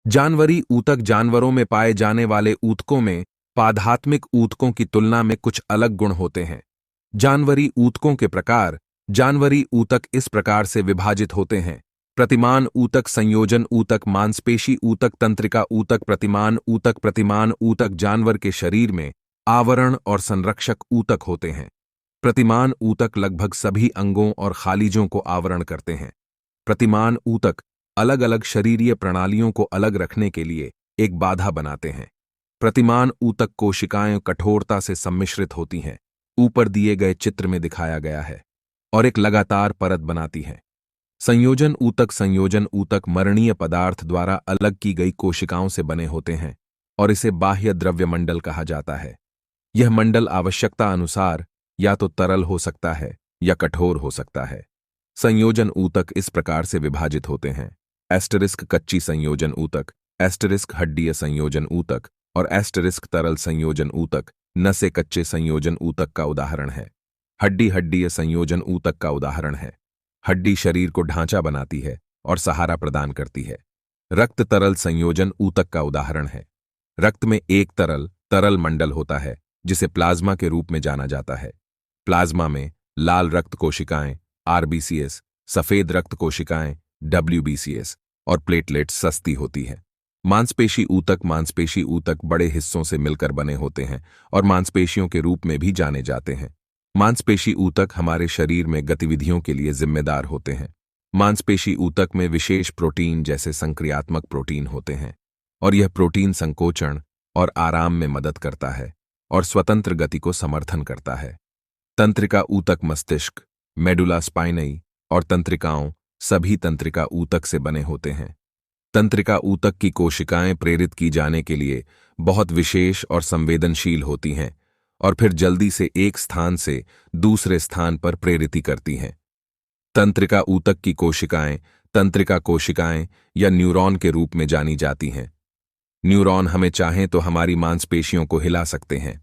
जानवरी ऊतक जानवरों में पाए जाने वाले ऊतकों में पादहात्मिक ऊतकों की तुलना में कुछ अलग गुण होते हैं। जानवरी ऊतकों के प्रकार। जानवरी ऊतक इस प्रकार से विभाजित होते हैं: प्रतिमान ऊतक, संयोजन ऊतक, मांसपेशी ऊतक, तंत्रिका ऊतक। प्रतिमान ऊतक जानवर के शरीर में आवरण और संरक्षक ऊतक होते हैं। प्रतिमान ऊतक लगभग सभी अंगों और खालिजों को आवरण करते हैं। प्रतिमान ऊतक अलग अलग शरीरीय प्रणालियों को अलग रखने के लिए एक बाधा बनाते हैं। प्रतिमान ऊतक कोशिकाएं कठोरता से सम्मिश्रित होती हैं, ऊपर दिए गए चित्र में दिखाया गया है, और एक लगातार परत बनाती हैं। संयोजन ऊतक मरणीय पदार्थ द्वारा अलग की गई कोशिकाओं से बने होते हैं और इसे बाह्य द्रव्य मंडल कहा जाता है। यह मंडल आवश्यकता अनुसार या तो तरल हो सकता है या कठोर हो सकता है। संयोजन ऊतक इस प्रकार से विभाजित होते हैं: एस्टरिस्क कच्ची संयोजन ऊतक, एस्टरिस्क हड्डीय संयोजन ऊतक और एस्टरिस्क तरल संयोजन ऊतक। नसें कच्चे संयोजन ऊतक का उदाहरण है। हड्डी हड्डीय संयोजन ऊतक का उदाहरण है। हड्डी शरीर को ढांचा बनाती है और सहारा प्रदान करती है। रक्त तरल संयोजन ऊतक का उदाहरण है। रक्त में एक तरल मंडल होता है जिसे प्लाज्मा के रूप में जाना जाता है। प्लाज्मा में लाल रक्त कोशिकाएं आरबीसीएस, सफेद रक्त कोशिकाएं डब्ल्यूबीसीएस और प्लेटलेट्स सस्ती होती है। मांसपेशी ऊतक बड़े हिस्सों से मिलकर बने होते हैं और मांसपेशियों के रूप में भी जाने जाते हैं। मांसपेशी ऊतक हमारे शरीर में गतिविधियों के लिए जिम्मेदार होते हैं। मांसपेशी ऊतक में विशेष प्रोटीन जैसे संक्रियात्मक प्रोटीन होते हैं और यह प्रोटीन संकोचन और आराम में मदद करता है और स्वतंत्र गति को समर्थन करता है। तंत्रिका ऊतक मस्तिष्क, मेडुला स्पाइनई और तंत्रिकाओं सभी तंत्रिका ऊतक से बने होते हैं। तंत्रिका ऊतक की कोशिकाएं प्रेरित की जाने के लिए बहुत विशेष और संवेदनशील होती हैं और फिर जल्दी से एक स्थान से दूसरे स्थान पर प्रेरित करती हैं। तंत्रिका ऊतक की कोशिकाएं तंत्रिका कोशिकाएं या न्यूरॉन के रूप में जानी जाती हैं। न्यूरॉन हमें चाहें तो हमारी मांसपेशियों को हिला सकते हैं।